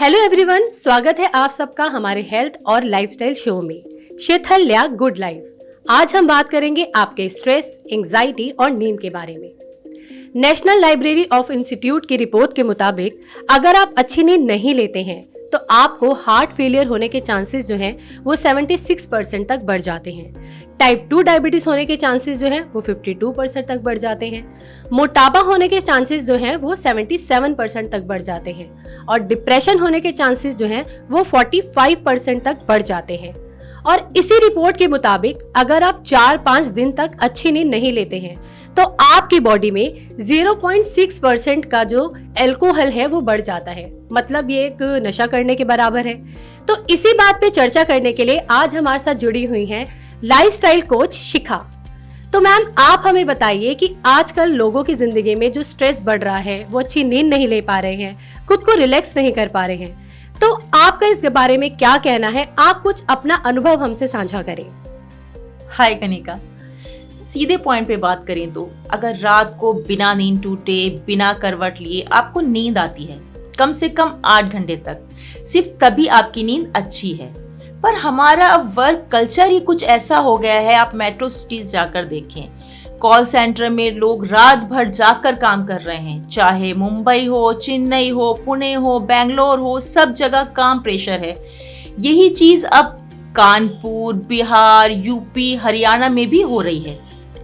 Hello everyone, स्वागत है आप सबका हमारे हेल्थ और लाइफस्टाइल शो में शैथल्या गुड लाइफ। आज हम बात करेंगे आपके स्ट्रेस, एंजाइटी और नींद के बारे में। नेशनल लाइब्रेरी ऑफ इंस्टीट्यूट की रिपोर्ट के मुताबिक अगर आप अच्छी नींद नहीं लेते हैं तो आपको हार्ट फेलियर होने के चांसेस जो हैं वो 76% तक बढ़ जाते हैं। टाइप 2 डायबिटीज होने के चांसेस जो हैं वो 52% तक बढ़ जाते हैं। मोटापा होने के चांसेस जो हैं वो 77% तक बढ़ जाते हैं और डिप्रेशन होने के चांसेस जो हैं वो 45% तक बढ़ जाते हैं। और इसी रिपोर्ट के मुताबिक अगर आप 4-5 दिन तक अच्छी नींद नहीं लेते हैं तो आपकी बॉडी में 0.6% का जो अल्कोहल है वो बढ़ जाता है। मतलब ये एक नशा करने के बराबर है। तो इसी बात पे चर्चा करने के लिए आज हमारे साथ जुड़ी हुई हैं लाइफस्टाइल कोच शिखा। तो मैम, आप हमें बताइए कि आजकल लोगों की जिंदगी में जो स्ट्रेस बढ़ रहा है, वो अच्छी नींद नहीं ले पा रहे हैं, खुद को रिलैक्स नहीं कर पा रहे हैं, तो आपका इस बारे में क्या कहना है? आप कुछ अपना अनुभव हमसे साझा करें। हाय कनिका, सीधे पॉइंट पे बात करें तो अगर रात को बिना नींद टूटे, बिना करवट लिए आपको नींद आती है कम से कम 8 घंटे तक, सिर्फ तभी आपकी नींद अच्छी है। पर हमारा अब वर्क कल्चर ही कुछ ऐसा हो गया है। आप मेट्रो सिटीज जाकर देखें, कॉल सेंटर में लोग रात भर जाकर काम कर रहे हैं। चाहे मुंबई हो, चेन्नई हो, पुणे हो, बेंगलोर हो, सब जगह काम प्रेशर है। यही चीज अब कानपुर, बिहार, यूपी, हरियाणा में भी हो रही है।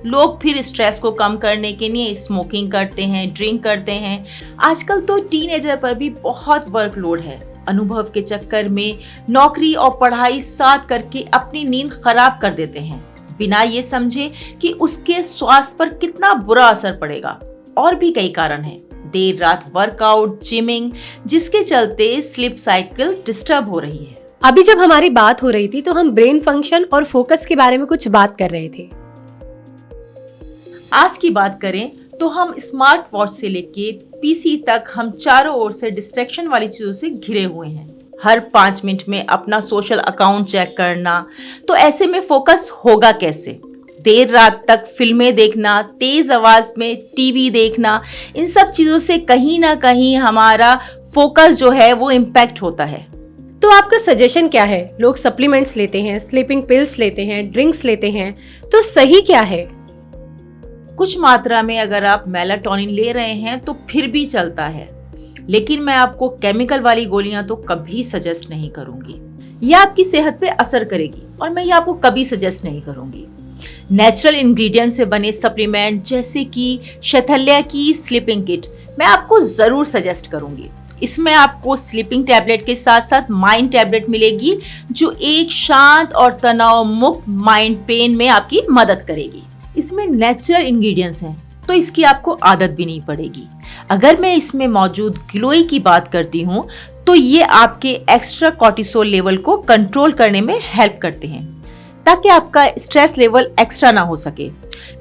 लोग फिर स्ट्रेस को कम करने के लिए स्मोकिंग करते हैं, ड्रिंक करते हैं। आजकल तो टीनेजर पर भी बहुत वर्कलोड है। अनुभव के चक्कर में नौकरी और पढ़ाई साथ करके अपनी नींद खराब कर देते हैं, बिना ये समझे कि उसके स्वास्थ्य पर कितना बुरा असर पड़ेगा। और भी कई कारण हैं, देर रात वर्कआउट, जिमिंग, जिसके चलते स्लीप साइकिल डिस्टर्ब हो रही है। अभी जब हमारी बात हो रही थी तो हम ब्रेन फंक्शन और फोकस के बारे में कुछ बात कर रहे थे। आज की बात करें तो हम स्मार्ट वॉच से लेके पीसी तक हम चारों ओर से डिस्ट्रैक्शन वाली चीजों से घिरे हुए हैं। हर 5 मिनट में अपना सोशल अकाउंट चेक करना, तो ऐसे में फोकस होगा कैसे? देर रात तक फिल्में देखना, तेज आवाज में टीवी देखना, इन सब चीजों से कहीं ना कहीं हमारा फोकस जो है वो इम्पैक्ट होता है। तो आपका सजेशन क्या है? लोग सप्लीमेंट्स लेते हैं, स्लीपिंग पिल्स लेते हैं, ड्रिंक्स लेते हैं, तो सही क्या है? कुछ मात्रा में अगर आप मेलाटोनिन ले रहे हैं तो फिर भी चलता है, लेकिन मैं आपको केमिकल वाली गोलियां तो कभी सजेस्ट नहीं करूंगी। यह आपकी सेहत पे असर करेगी और मैं ये आपको कभी सजेस्ट नहीं करूंगी। नेचुरल इंग्रेडिएंट से बने सप्लीमेंट जैसे कि शैथल्या की स्लीपिंग किट मैं आपको जरूर सजेस्ट करूंगी। इसमें आपको स्लीपिंग टैबलेट के साथ साथ माइंड टैबलेट मिलेगी, जो एक शांत और तनाव मुक्त माइंड पेन में आपकी मदद करेगी। इसमें नेचुरल इंग्रेडिएंट्स हैं तो इसकी आपको आदत भी नहीं पड़ेगी। अगर मैं इसमें मौजूद गिलोय की बात करती हूँ तो ये आपके एक्स्ट्रा कॉर्टिसोल लेवल को कंट्रोल करने में हेल्प करते हैं, ताकि आपका स्ट्रेस लेवल एक्स्ट्रा ना हो सके।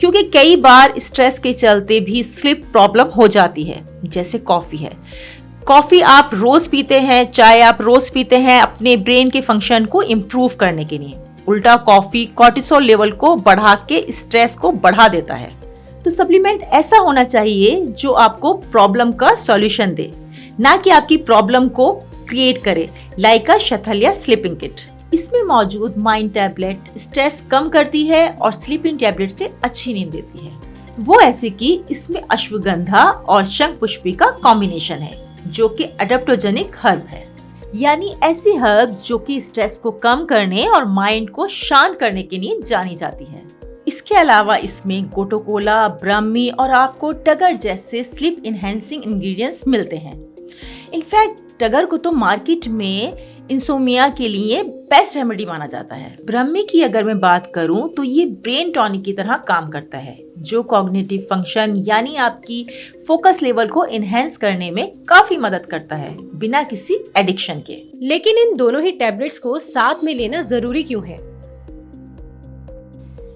क्योंकि कई बार स्ट्रेस के चलते भी स्लीप प्रॉब्लम हो जाती है। जैसे कॉफी है, कॉफी आप रोज पीते हैं, चाय आप रोज पीते हैं अपने ब्रेन के फंक्शन को इम्प्रूव करने के लिए। उल्टा कॉफी कॉर्टिसोल लेवल को बढ़ा के स्ट्रेस को बढ़ा देता है। तो सप्लीमेंट ऐसा होना चाहिए जो आपको प्रॉब्लम का सॉल्यूशन दे, ना कि आपकी प्रॉब्लम को क्रिएट करे, लाइक अ शैथल्या स्लीपिंग किट। इसमें मौजूद माइंड टैबलेट स्ट्रेस कम करती है और स्लीपिंग टैबलेट से अच्छी नींद देती है। वो ऐसे कि इसमें अश्वगंधा और शंख पुष्पी का कॉम्बिनेशन है, जो कि एडाप्टोजेनिक हर्ब है, यानी ऐसी हर्ब जो कि स्ट्रेस को कम करने और माइंड को शांत करने के लिए जानी जाती है। इसके अलावा इसमें गोटोकोला, ब्राह्मी और आपको टगर जैसे स्लीप इनहेंसिंग इंग्रेडिएंट्स मिलते हैं। इनफैक्ट टगर को तो मार्केट में इंसोमिया के लिए बेस्ट रेमेडी माना जाता है। ब्राह्मी की अगर मैं बात करूं तो ये ब्रेन टॉनिक की तरह काम करता है, जो कॉग्निटिव फंक्शन यानी आपकी फोकस लेवल को इनहेंस करने में काफी मदद करता है, बिना किसी एडिक्शन के। लेकिन इन दोनों ही टैबलेट्स को साथ में लेना जरूरी क्यों है?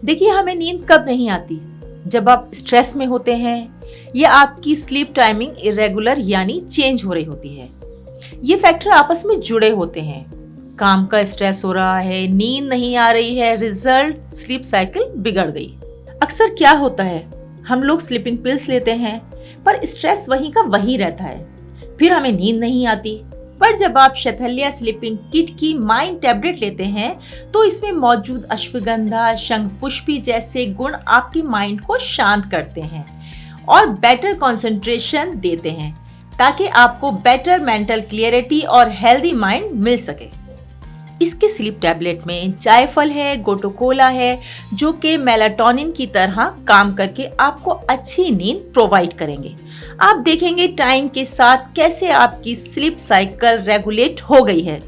देखिए, हमें नींद कब नहीं आती? जब आप स्ट्रेस में होते हैं या आपकी स्लीप टाइमिंग इरेगुलर यानी चेंज हो रही होती है। ये फैक्टर आपस में जुड़े होते हैं। काम का स्ट्रेस हो रहा है, नींद नहीं आ रही है, रिजल्ट स्लीप साइकिल बिगड़ गई। अक्सर क्या होता है, हम लोग स्लीपिंग पिल्स लेते हैं पर स्ट्रेस वहीं का वहीं रहता है। फिर हमें नींद नहीं आती पर जब आप शैथल्या स्लीपिंग किट की माइंड टैबलेट लेते हैं तो इसमें मौजूद अश्वगंधा, शंखपुष्पी जैसे गुण आपकी माइंड को शांत करते हैं और बेटर कंसंट्रेशन देते हैं ताकि आपको बेटर मेंटल क्लियरिटी और हेल्दी माइंड मिल सके। इसके स्लीप टैबलेट में जायफल है, गोटोकोला है, जो कि मेलाटोनिन की तरह काम करके आपको अच्छी नींद प्रोवाइड करेंगे। आप देखेंगे टाइम के साथ कैसे आपकी स्लीप साइकिल रेगुलेट हो गई है।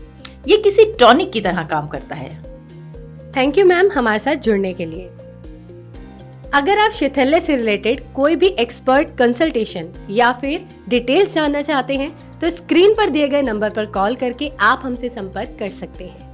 ये किसी टॉनिक की तरह काम करता है। थैंक यू मैम हमारे साथ जुड़ने के लिए। अगर आप शैथल्या से रिलेटेड कोई भी एक्सपर्ट कंसल्टेशन या फिर डिटेल्स जानना चाहते हैं तो स्क्रीन पर दिए गए नंबर पर कॉल करके आप हमसे संपर्क कर सकते हैं।